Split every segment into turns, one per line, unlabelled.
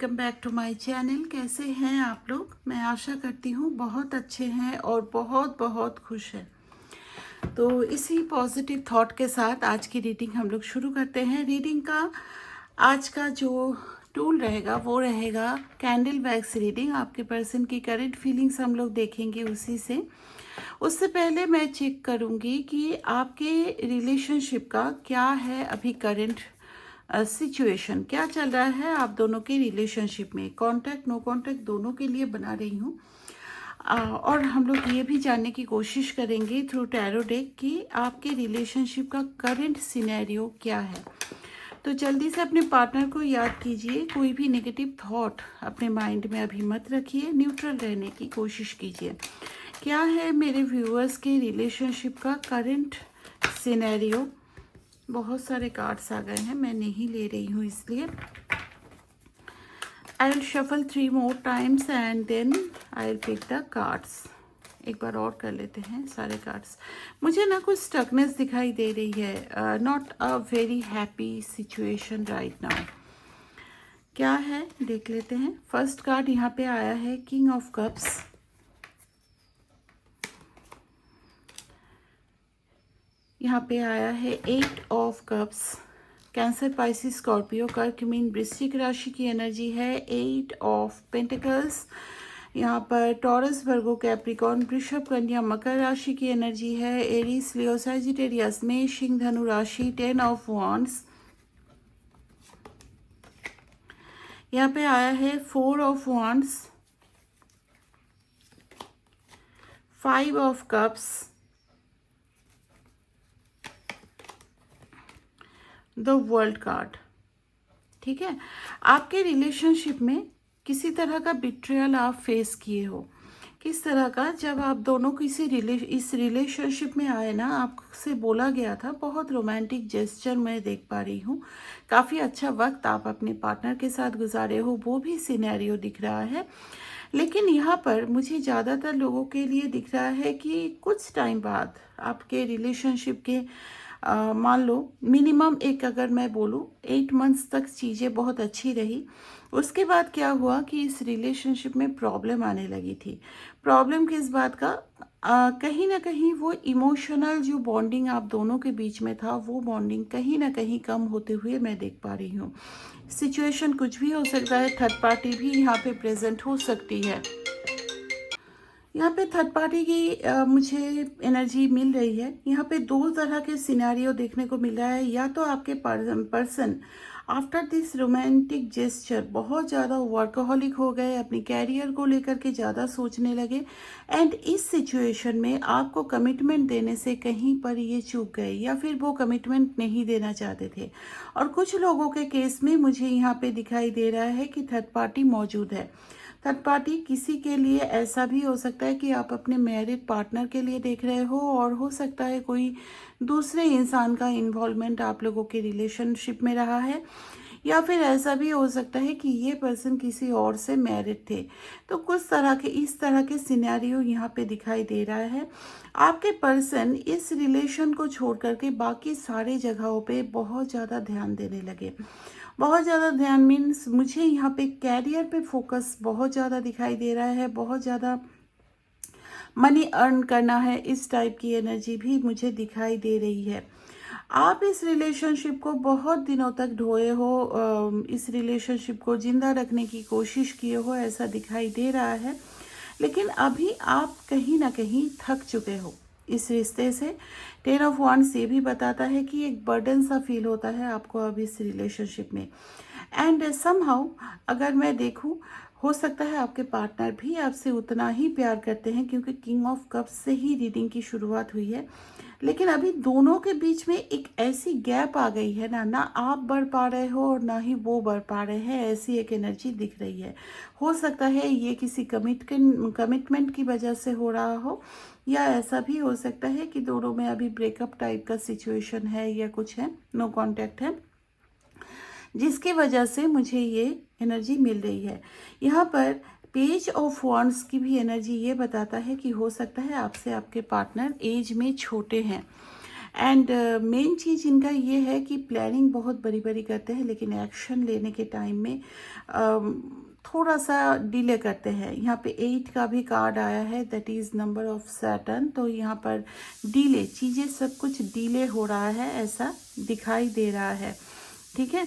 Welcome back to my channel. कैसे हैं आप लोग? मैं आशा करती हूँ बहुत अच्छे हैं और बहुत बहुत खुश हैं। तो इसी पॉजिटिव थॉट के साथ आज की रीडिंग हम लोग शुरू करते हैं। रीडिंग का आज का जो टूल रहेगा वो रहेगा कैंडल वैक्स रीडिंग। आपके पर्सन की करंट फीलिंग्स हम लोग देखेंगे उसी से। उससे पहले मैं चेक करूँगी कि आपके रिलेशनशिप का क्या है अभी करंट सिचुएशन, क्या चल रहा है आप दोनों के रिलेशनशिप में। कॉन्टैक्ट नो कॉन्टैक्ट दोनों के लिए बना रही हूँ। और हम लोग ये भी जानने की कोशिश करेंगे थ्रू टैरो डेक कि आपके रिलेशनशिप का करंट सिनेरियो क्या है। तो जल्दी से अपने पार्टनर को याद कीजिए, कोई भी नेगेटिव थॉट अपने माइंड में अभी मत रखिए, न्यूट्रल रहने की कोशिश कीजिए। क्या है मेरे व्यूअर्स के रिलेशनशिप का करंट सिनेरियो। बहुत सारे कार्ड्स आ गए हैं, मैं नहीं ले रही हूँ इसलिए। I will shuffle 3 more times and then I will pick the cards. एक बार और कर लेते हैं सारे कार्ड्स। मुझे ना कुछ स्टकनेस दिखाई दे रही है, not a very happy situation right now. क्या है देख लेते हैं। फर्स्ट कार्ड यहाँ पे आया है किंग ऑफ कप्स। यहाँ पे आया है 8 of cups. Cancer, Pisces, Scorpio, कर्क, मीन, वृश्चिक राशि की एनर्जी है। 8 ऑफ पेंटिकल्स। यहाँ पर टॉरस, वर्गो, कैप्रिकॉर्न, वृषभ, कन्या, मकर राशि की एनर्जी है। एरीज, लियो, सैजिटेरियस, मेष, सिंह, धनु राशि। 10 ऑफ वांड्स। यहाँ पे आया है 4 of wands, 5 of cups, the world card. ठीक है, आपके रिलेशनशिप में किसी तरह का बिट्रियल आप फेस किए हो। किस तरह का? जब आप दोनों इस रिलेशनशिप में आए ना, आपसे बोला गया था, बहुत रोमांटिक जेस्चर मैं देख पा रही हूँ। काफ़ी अच्छा वक्त आप अपने पार्टनर के साथ गुजारे हो, वो भी सिनेरियो दिख रहा है। लेकिन यहाँ पर मुझे ज़्यादातर लोगों के लिए दिख रहा है कि कुछ टाइम बाद आपके रिलेशनशिप के मान लो मिनिमम एक, अगर मैं बोलूँ 8 मंथ्स तक चीज़ें बहुत अच्छी रही। उसके बाद क्या हुआ कि इस रिलेशनशिप में प्रॉब्लम आने लगी थी। प्रॉब्लम किस बात का? कहीं ना कहीं वो इमोशनल जो बॉन्डिंग आप दोनों के बीच में था, वो बॉन्डिंग कहीं ना कहीं कम होते हुए मैं देख पा रही हूँ। सिचुएशन कुछ भी हो सकता है, थर्ड पार्टी भी यहाँ पे प्रेजेंट हो सकती है। यहाँ पे थर्ड पार्टी की मुझे एनर्जी मिल रही है। यहाँ पे 2 तरह के सिनेरियो देखने को मिल रहा है। या तो आपके person after this romantic gesture बहुत ज़्यादा वर्कहोलिक हो गए, अपने कैरियर को लेकर के ज़्यादा सोचने लगे, एंड इस सिचुएशन में आपको कमिटमेंट देने से कहीं पर ये चूक गए, या फिर वो कमिटमेंट नहीं देना चाहते थे। और कुछ लोगों के केस में मुझे यहाँ पे दिखाई दे रहा है कि थर्ड पार्टी मौजूद है। थर्ड पार्टी किसी के लिए ऐसा भी हो सकता है कि आप अपने मैरिड पार्टनर के लिए देख रहे हो, और हो सकता है कोई दूसरे इंसान का इन्वॉल्वमेंट आप लोगों के रिलेशनशिप में रहा है, या फिर ऐसा भी हो सकता है कि ये पर्सन किसी और से मैरिड थे। तो कुछ तरह के इस तरह के सिनेरियो यहाँ पे दिखाई दे रहा है। आपके पर्सन इस रिलेशन को छोड़ करके बाकी सारे जगहों पे बहुत ज़्यादा ध्यान देने लगे। बहुत ज़्यादा ध्यान मीन्स मुझे यहाँ पे कैरियर पे फोकस बहुत ज़्यादा दिखाई दे रहा है। बहुत ज़्यादा मनी अर्न करना है, इस टाइप की एनर्जी भी मुझे दिखाई दे रही है। आप इस रिलेशनशिप को बहुत दिनों तक ढोए हो, इस रिलेशनशिप को जिंदा रखने की कोशिश किए हो, ऐसा दिखाई दे रहा है। लेकिन अभी आप कहीं ना कहीं थक चुके हो इस रिश्ते से। 10 ऑफ वांड्स ये भी बताता है कि एक बर्डन सा फील होता है आपको अब इस रिलेशनशिप में। एंड समहाउ अगर मैं देखूं, हो सकता है आपके पार्टनर भी आपसे उतना ही प्यार करते हैं, क्योंकि किंग ऑफ कप्स से ही रीडिंग की शुरुआत हुई है। लेकिन अभी दोनों के बीच में एक ऐसी गैप आ गई है ना, ना आप बढ़ पा रहे हो और ना ही वो बढ़ पा रहे हैं, ऐसी एक एनर्जी दिख रही है। हो सकता है ये किसी कमिटमेंट की वजह से हो रहा हो, या ऐसा भी हो सकता है कि दोनों में अभी ब्रेकअप टाइप का सिचुएशन है, या कुछ है, नो कॉन्टैक्ट है, जिसकी वजह से मुझे ये एनर्जी मिल रही है। यहाँ पर पेज ऑफ वॉन्ड्स की भी एनर्जी ये बताता है कि हो सकता है आपसे आपके पार्टनर एज में छोटे हैं, एंड मेन चीज़ इनका ये है कि प्लानिंग बहुत बड़ी बड़ी करते हैं, लेकिन एक्शन लेने के टाइम में थोड़ा सा डिले करते हैं। यहाँ पे 8 का भी कार्ड आया है, that is number of Saturn. तो यहाँ पर डिले, चीज़ें सब कुछ डिले हो रहा है ऐसा दिखाई दे रहा है, ठीक है।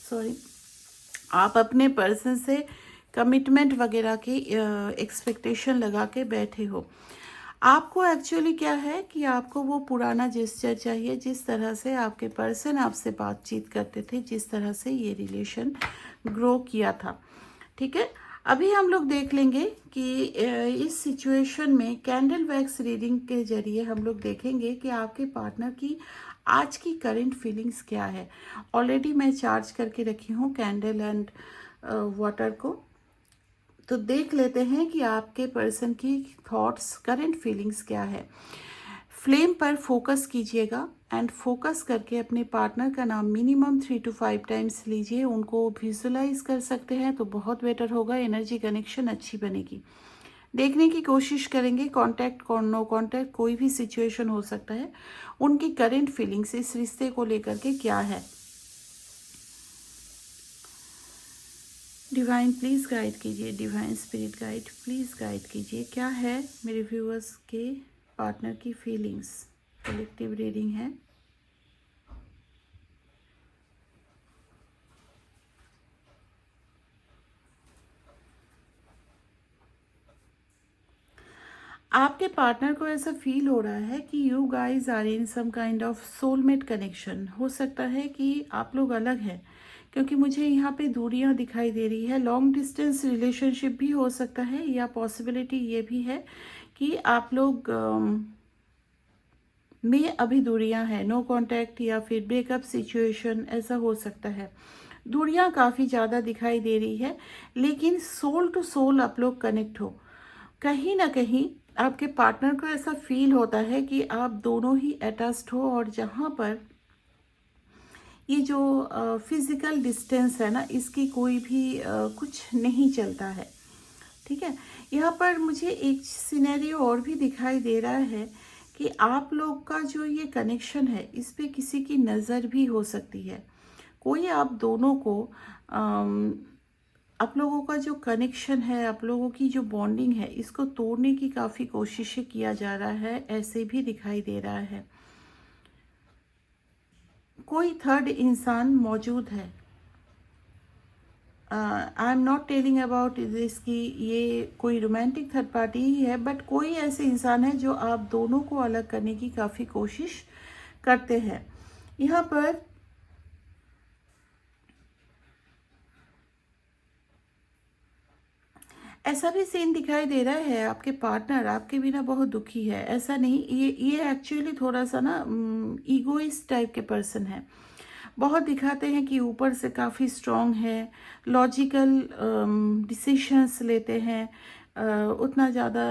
सॉरी। आप अपने पर्सन से कमिटमेंट वगैरह की एक्सपेक्टेशन लगा के बैठे हो। आपको एक्चुअली क्या है कि आपको वो पुराना जेस्चर चाहिए, जिस तरह से आपके पर्सन आपसे बातचीत करते थे, जिस तरह से ये रिलेशन ग्रो किया था, ठीक है। अभी हम लोग देख लेंगे कि इस सिचुएशन में कैंडल वैक्स रीडिंग के जरिए हम लोग देखेंगे कि आपके पार्टनर की आज की करंट फीलिंग्स क्या है। ऑलरेडी मैं चार्ज करके रखी हूँ कैंडल एंड वाटर को, तो देख लेते हैं कि आपके पर्सन की थॉट्स, करंट फीलिंग्स क्या है। फ्लेम पर फोकस कीजिएगा एंड फोकस करके अपने पार्टनर का नाम मिनिमम 3 to 5 टाइम्स लीजिए। उनको विजुलाइज कर सकते हैं तो बहुत बेटर होगा, एनर्जी कनेक्शन अच्छी बनेगी। देखने की कोशिश करेंगे, कांटेक्ट नो कांटेक्ट कोई भी सिचुएशन हो सकता है, उनकी करंट फीलिंग्स इस रिश्ते को लेकर के क्या है। डिवाइन प्लीज़ गाइड कीजिए, divine spirit guide please guide कीजिए, क्या है मेरे व्यूअर्स के पार्टनर की फीलिंग्स। कलेक्टिव रीडिंग है। आपके पार्टनर को ऐसा फील हो रहा है कि you guys are in some kind of soulmate connection. हो सकता है कि आप लोग अलग हैं, क्योंकि मुझे यहाँ पे दूरियाँ दिखाई दे रही है। लॉन्ग डिस्टेंस रिलेशनशिप भी हो सकता है, या पॉसिबिलिटी ये भी है कि आप लोग में अभी दूरियां हैं, नो कांटेक्ट या फिर ब्रेकअप सिचुएशन, ऐसा हो सकता है। दूरियां काफ़ी ज़्यादा दिखाई दे रही है, लेकिन सोल टू सोल आप लोग कनेक्ट हो। कहीं ना कहीं आपके पार्टनर को ऐसा फील होता है कि आप दोनों ही अटैच्ड हो, और जहाँ पर ये जो फिजिकल डिस्टेंस है ना, इसकी कोई भी कुछ नहीं चलता है, ठीक है। यहाँ पर मुझे एक सिनेरियो और भी दिखाई दे रहा है कि आप लोग का जो ये कनेक्शन है, इस पे किसी की नज़र भी हो सकती है। कोई आप दोनों को आप लोगों का जो कनेक्शन है, आप लोगों की जो बॉन्डिंग है, इसको तोड़ने की काफ़ी कोशिशें किया जा रहा है, ऐसे भी दिखाई दे रहा है। कोई थर्ड इंसान मौजूद है। I am not telling about this कि ये कोई रोमांटिक थर्ड पार्टी ही है, बट कोई ऐसे इंसान है जो आप दोनों को अलग करने की काफ़ी कोशिश करते हैं। यहाँ पर ऐसा भी सीन दिखाई दे रहा है, आपके पार्टनर आपके बिना बहुत दुखी है। ऐसा नहीं, ये एक्चुअली थोड़ा सा ना ईगोइस्ट टाइप के पर्सन है। बहुत दिखाते हैं कि ऊपर से काफ़ी स्ट्रॉन्ग है, लॉजिकल डिसीशंस लेते हैं, उतना ज़्यादा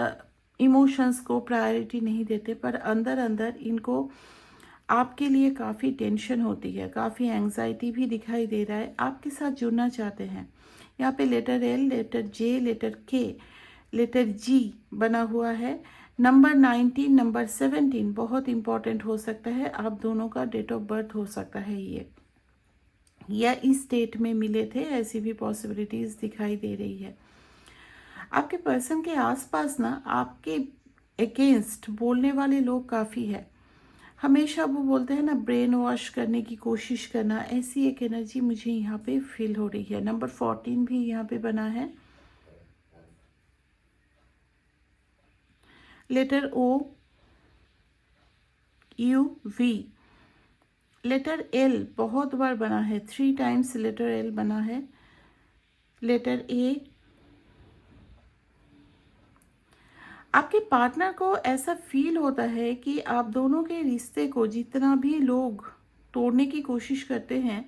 इमोशंस को प्रायोरिटी नहीं देते, पर अंदर अंदर इनको आपके लिए काफ़ी टेंशन होती है, काफ़ी एंग्जाइटी भी दिखाई दे रहा है। आपके साथ जुड़ना चाहते हैं। यहाँ पे लेटर एल, लेटर जे, लेटर के, लेटर जी बना हुआ है। नंबर 19, नंबर 17 बहुत इंपॉर्टेंट हो सकता है। आप दोनों का डेट ऑफ बर्थ हो सकता है ये, या इस डेट में मिले थे, ऐसी भी पॉसिबिलिटीज़ दिखाई दे रही है। आपके पर्सन के आसपास ना आपके अगेंस्ट बोलने वाले लोग काफ़ी है। हमेशा वो बोलते हैं ना, ब्रेन वॉश करने की कोशिश करना, ऐसी एक एनर्जी मुझे यहाँ पे फील हो रही है। नंबर 14 भी यहाँ पे बना है। Letter O, U, V, letter L बहुत बार बना है, 3 टाइम्स लेटर एल बना है। Letter A. आपके पार्टनर को ऐसा फील होता है कि आप दोनों के रिश्ते को जितना भी लोग तोड़ने की कोशिश करते हैं,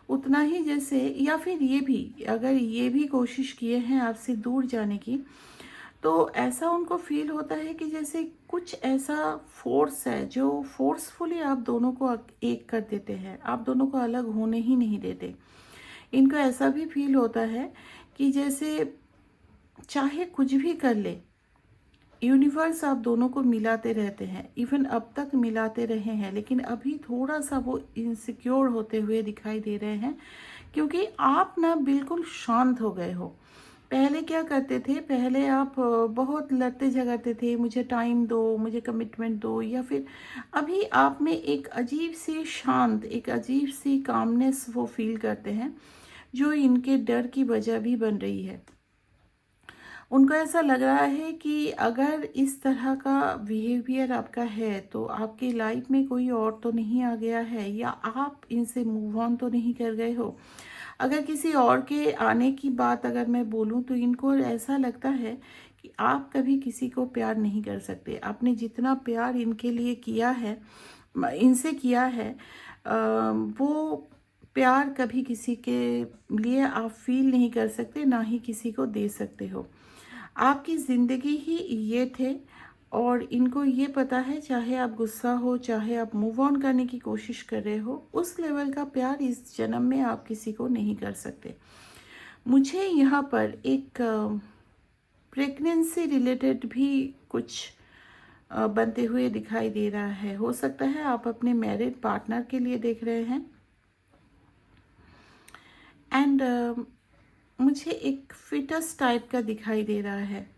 उतना ही जैसे, या फिर ये भी, अगर ये भी कोशिश किए हैं आपसे दूर जाने की, तो ऐसा उनको फील होता है कि जैसे कुछ ऐसा फोर्स है जो फोर्सफुली आप दोनों को एक कर देते हैं, आप दोनों को अलग होने ही नहीं देते। इनको ऐसा भी फील होता है कि जैसे चाहे कुछ भी कर ले, यूनिवर्स आप दोनों को मिलाते रहते हैं, इवन अब तक मिलाते रहे हैं, लेकिन अभी थोड़ा सा वो इनसिक्योर होते हुए दिखाई दे रहे हैं, क्योंकि आप ना बिल्कुल शांत हो गए हो। पहले क्या करते थे, पहले आप बहुत लड़ते झगड़ते थे, मुझे टाइम दो, मुझे कमिटमेंट दो, या फिर अभी आप में एक अजीब सी शांत, एक अजीब सी कामनेस वो फील करते हैं, जो इनके डर की वजह भी बन रही है। उनको ऐसा लग रहा है कि अगर इस तरह का बिहेवियर आपका है तो आपकी लाइफ में कोई और तो नहीं आ गया है, या आप इनसे मूव ऑन तो नहीं कर गए हो। अगर किसी और के आने की बात अगर मैं बोलूं तो इनको ऐसा लगता है कि आप कभी किसी को प्यार नहीं कर सकते। आपने जितना प्यार इनके लिए किया है, इनसे किया है, वो प्यार कभी किसी के लिए आप फील नहीं कर सकते, ना ही किसी को दे सकते हो। आपकी ज़िंदगी ही ये थे, और इनको ये पता है, चाहे आप गुस्सा हो, चाहे आप मूव ऑन करने की कोशिश कर रहे हो, उस लेवल का प्यार इस जन्म में आप किसी को नहीं कर सकते। मुझे यहाँ पर एक प्रेगनेंसी रिलेटेड भी कुछ बनते हुए दिखाई दे रहा है। हो सकता है आप अपने मैरिड पार्टनर के लिए देख रहे हैं। एंड मुझे एक फिटस टाइप का दिखाई दे रहा है।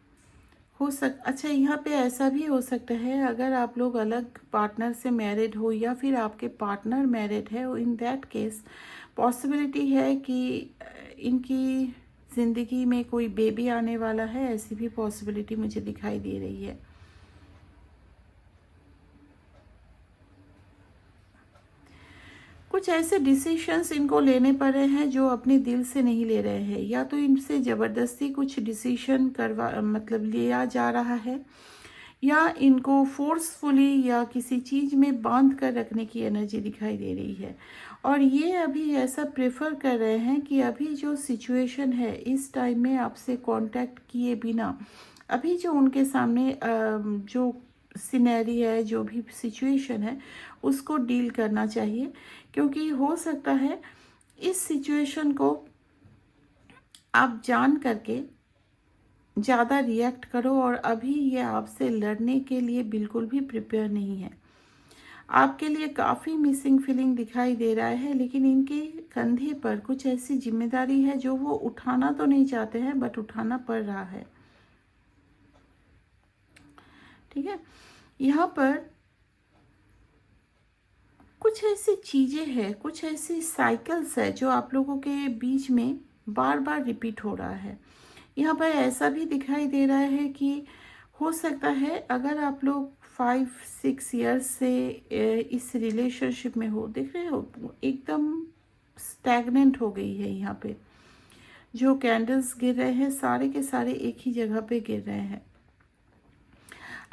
अच्छा, यहाँ पे ऐसा भी हो सकता है, अगर आप लोग अलग पार्टनर से मैरिड हो या फिर आपके पार्टनर मैरिड है, इन दैट केस पॉसिबिलिटी है कि इनकी ज़िंदगी में कोई बेबी आने वाला है, ऐसी भी पॉसिबिलिटी मुझे दिखाई दे रही है। कुछ ऐसे डिसीशंस इनको लेने पड़ रहे हैं जो अपने दिल से नहीं ले रहे हैं, या तो इनसे ज़बरदस्ती कुछ डिसीशन करवा मतलब लिया जा रहा है, या इनको फोर्सफुली या किसी चीज़ में बांध कर रखने की एनर्जी दिखाई दे रही है। और ये अभी ऐसा प्रेफर कर रहे हैं कि अभी जो सिचुएशन है, इस टाइम में आपसे कांटेक्ट किए बिना अभी जो उनके सामने जो सिनेरी है, जो भी सिचुएशन है, उसको डील करना चाहिए। क्योंकि हो सकता है इस सिचुएशन को आप जान करके ज़्यादा रिएक्ट करो, और अभी ये आपसे लड़ने के लिए बिल्कुल भी प्रिपेयर नहीं है। आपके लिए काफ़ी मिसिंग फीलिंग दिखाई दे रहा है, लेकिन इनके कंधे पर कुछ ऐसी जिम्मेदारी है जो वो उठाना तो नहीं चाहते हैं, बट उठाना पड़ रहा है। ठीक है, यहाँ पर कुछ ऐसी चीज़ें हैं, कुछ ऐसी साइकिल्स है जो आप लोगों के बीच में बार बार रिपीट हो रहा है। यहाँ पर ऐसा भी दिखाई दे रहा है कि हो सकता है अगर आप लोग 5-6 ईयर्स से इस रिलेशनशिप में हो, देख रहे हो एकदम स्टैग्नेंट हो गई है। यहाँ पे जो कैंडल्स गिर रहे हैं सारे के सारे एक ही जगह पे गिर रहे हैं।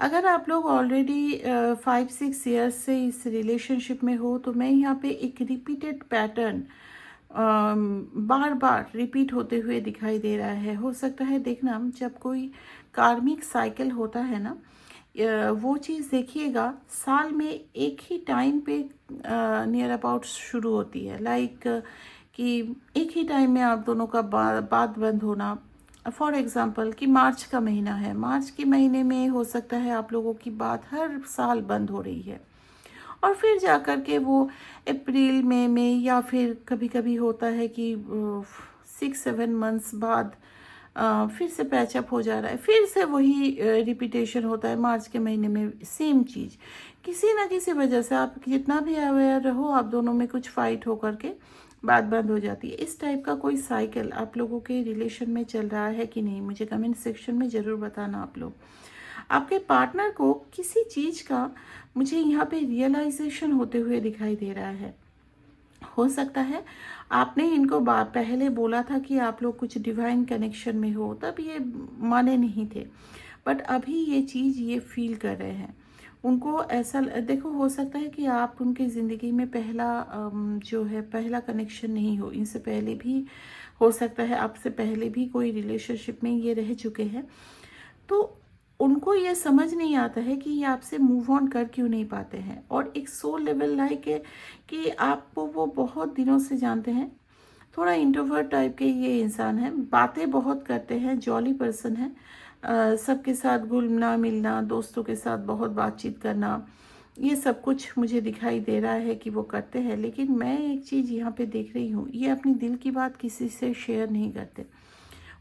अगर आप लोग ऑलरेडी 5-6 ईयर्स से इस रिलेशनशिप में हो, तो मैं यहाँ पे एक रिपीटेड पैटर्न बार बार रिपीट होते हुए दिखाई दे रहा है। हो सकता है, देखना जब कोई कार्मिक साइकिल होता है ना, वो चीज़ देखिएगा साल में एक ही टाइम पे नियर अबाउट शुरू होती है। लाइक कि एक ही टाइम में आप दोनों का बात बंद होना। फॉर एग्ज़ाम्पल कि मार्च का महीना है, मार्च के महीने में हो सकता है आप लोगों की बात हर साल बंद हो रही है, और फिर जा कर के वो अप्रैल में या फिर कभी कभी होता है कि 6-7 मंथ्स बाद फिर से पैचअप हो जा रहा है, फिर से वही रिपीटेशन होता है मार्च के महीने में सेम चीज़। किसी ना किसी वजह से आप जितना भी अवेयर रहो, आप दोनों में कुछ फाइट हो करके बात बंद हो जाती है। इस टाइप का कोई साइकिल आप लोगों के रिलेशन में चल रहा है कि नहीं, मुझे कमेंट सेक्शन में ज़रूर बताना आप लोग। आपके पार्टनर को किसी चीज़ का मुझे यहाँ पे रियलाइजेशन होते हुए दिखाई दे रहा है। हो सकता है आपने इनको पहले बोला था कि आप लोग कुछ डिवाइन कनेक्शन में हो, तब ये माने नहीं थे, बट अभी ये चीज़ ये फील कर रहे हैं। उनको ऐसा देखो, हो सकता है कि आप उनकी ज़िंदगी में पहला जो है पहला कनेक्शन नहीं हो। इनसे पहले भी हो सकता है, आपसे पहले भी कोई रिलेशनशिप में ये रह चुके हैं, तो उनको ये समझ नहीं आता है कि ये आपसे मूव ऑन कर क्यों नहीं पाते हैं। और एक सोल लेवल लाइक है कि आपको वो बहुत दिनों से जानते हैं। थोड़ा इंट्रोवर्ट टाइप के ये इंसान है, बातें बहुत करते हैं, जॉली पर्सन है, सबके साथ घुलना मिलना, दोस्तों के साथ बहुत बातचीत करना, ये सब कुछ मुझे दिखाई दे रहा है कि वो करते हैं। लेकिन मैं एक चीज़ यहाँ पे देख रही हूँ, ये अपनी दिल की बात किसी से शेयर नहीं करते,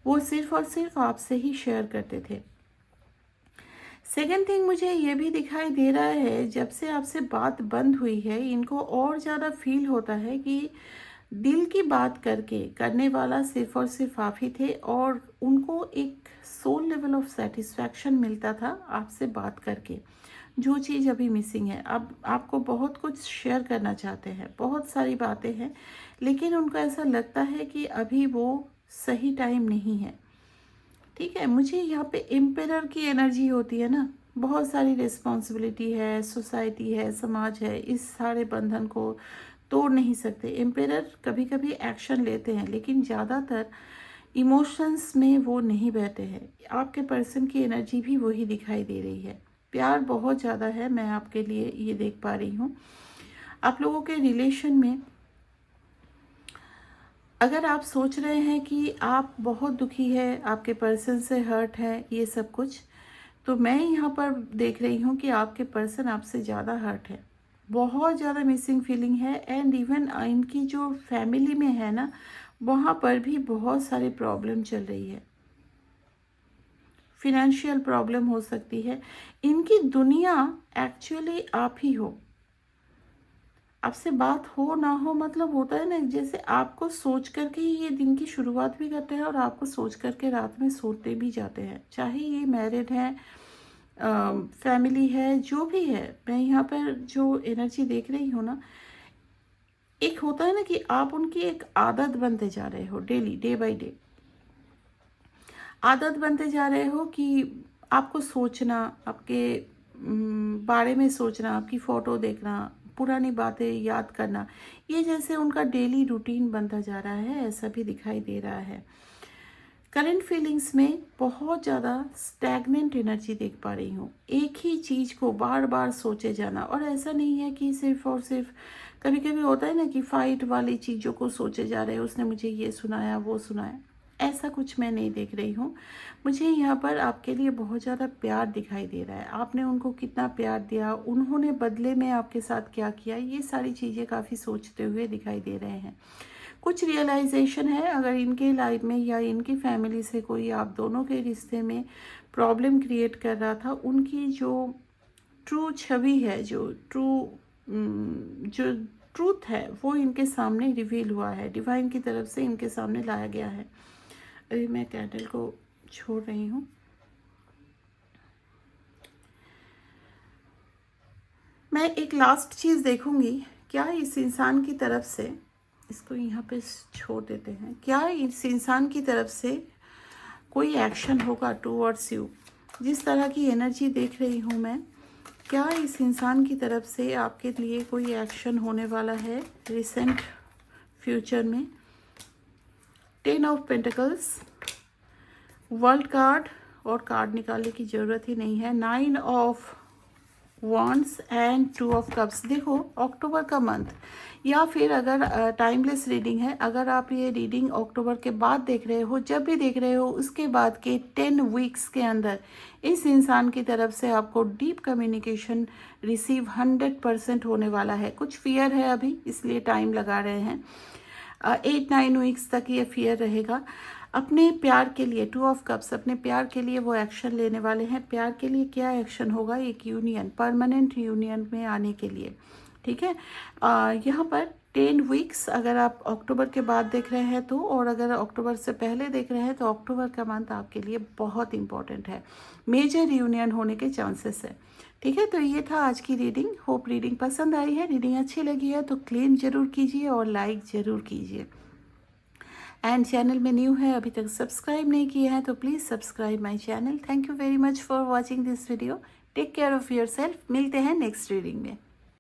वो सिर्फ और सिर्फ आपसे ही शेयर करते थे। सेकेंड थिंग, मुझे ये भी दिखाई दे रहा है जब से आपसे बात बंद हुई है, इनको और ज़्यादा फील होता है कि दिल की बात करने वाला सिर्फ और सिर्फ आप ही थे, और उनको एक सोल लेवल ऑफ सेटिस्फैक्शन मिलता था आपसे बात करके, जो चीज़ अभी मिसिंग है। अब आपको बहुत कुछ शेयर करना चाहते हैं, बहुत सारी बातें हैं, लेकिन उनको ऐसा लगता है कि अभी वो सही टाइम नहीं है। ठीक है, मुझे यहाँ पे एम्पेरर की एनर्जी होती है ना, बहुत सारी रिस्पॉन्सिबिलिटी है, सोसाइटी है, समाज है, इस सारे बंधन को तोड़ नहीं सकते। एम्पेरर कभी कभी एक्शन लेते हैं, लेकिन ज़्यादातर इमोशंस में वो नहीं बहते हैं। आपके पर्सन की एनर्जी भी वही दिखाई दे रही है, प्यार बहुत ज़्यादा है, मैं आपके लिए ये देख पा रही हूँ। आप लोगों के रिलेशन में अगर आप सोच रहे हैं कि आप बहुत दुखी है, आपके पर्सन से हर्ट है, ये सब कुछ, तो मैं यहाँ पर देख रही हूँ कि आपके पर्सन आपसे ज़्यादा हर्ट है, बहुत ज़्यादा मिसिंग फीलिंग है। एंड इवन इनकी जो फैमिली में है ना, वहाँ पर भी बहुत सारी प्रॉब्लम चल रही है, फिनेंशियल प्रॉब्लम हो सकती है। इनकी दुनिया एक्चुअली आप ही हो। आपसे बात हो ना हो, मतलब होता है ना, जैसे आपको सोच करके ही ये दिन की शुरुआत भी करते हैं और आपको सोच करके रात में सोते भी जाते हैं, चाहे ये मैरिड है, फैमिली है, जो भी है। मैं यहाँ पर जो एनर्जी देख रही हूँ ना, एक होता है ना कि आप उनकी एक आदत बनते जा रहे हो, डेली डे बाय डे आदत बनते जा रहे हो कि आपको सोचना, आपके बारे में सोचना, आपकी फ़ोटो देखना, पुरानी बातें याद करना, ये जैसे उनका डेली रूटीन बनता जा रहा है, ऐसा भी दिखाई दे रहा है। करंट फीलिंग्स में बहुत ज़्यादा स्टैगनेंट एनर्जी देख पा रही हूँ, एक ही चीज़ को बार बार सोचे जाना। और ऐसा नहीं है कि सिर्फ और सिर्फ, कभी कभी होता है ना कि फाइट वाली चीज़ों को सोचे जा रहे हैं, उसने मुझे ये सुनाया वो सुनाया, ऐसा कुछ मैं नहीं देख रही हूँ। मुझे यहाँ पर आपके लिए बहुत ज़्यादा प्यार दिखाई दे रहा है, आपने उनको कितना प्यार दिया, उन्होंने बदले में आपके साथ क्या किया, ये सारी चीज़ें काफ़ी सोचते हुए दिखाई दे रहे हैं। कुछ रियलाइजेशन है, अगर इनके लाइफ में या इनकी फैमिली से कोई आप दोनों के रिश्ते में प्रॉब्लम क्रिएट कर रहा था, उनकी जो ट्रू छवि है, जो ट्रूथ है, वो इनके सामने रिवील हुआ है, डिवाइन की तरफ से इनके सामने लाया गया है। अभी मैं कैंडल को छोड़ रही हूँ। मैं एक लास्ट चीज़ देखूंगी, क्या इस इंसान की तरफ से, इसको यहाँ पे छोड़ देते हैं, क्या इस इंसान की तरफ से कोई एक्शन होगा टूवर्ड्स यू। जिस तरह की एनर्जी देख रही हूँ मैं, क्या इस इंसान की तरफ से आपके लिए कोई एक्शन होने वाला है रिसेंट फ्यूचर में। 10 ऑफ पेंटिकल्स, वर्ल्ड कार्ड, और कार्ड निकालने की ज़रूरत ही नहीं है। 9 of wands and 2 of cups. देखो, अक्टूबर का मंथ, या फिर अगर टाइमलेस रीडिंग है, अगर आप ये रीडिंग अक्टूबर के बाद देख रहे हो, जब भी देख रहे हो, उसके बाद के 10 वीक्स के अंदर इस इंसान की तरफ से आपको डीप कम्युनिकेशन रिसीव 100% होने वाला है। कुछ फियर है अभी, इसलिए टाइम लगा रहे हैं। 8-9 वीक्स तक ये फियर रहेगा। अपने प्यार के लिए, 2 ऑफ कप्स, अपने प्यार के लिए वो एक्शन लेने वाले हैं। प्यार के लिए क्या एक्शन होगा? एक यूनियन, परमानेंट यूनियन में आने के लिए। ठीक है, यहाँ पर 10 वीक्स, अगर आप अक्टूबर के बाद देख रहे हैं तो, और अगर अक्टूबर से पहले देख रहे हैं तो अक्टूबर का मंथ आपके लिए बहुत इंपॉर्टेंट है, मेजर यूनियन होने के चांसेस है। ठीक है, तो ये था आज की रीडिंग। होप रीडिंग पसंद आई है, रीडिंग अच्छी लगी है तो क्लेम जरूर कीजिए और लाइक ज़रूर कीजिए। एंड चैनल में न्यू है, अभी तक सब्सक्राइब नहीं किए हैं तो please subscribe my channel. Thank you very much for watching this video. Take care of your self. मिलते हैं नेक्स्ट रीडिंग में।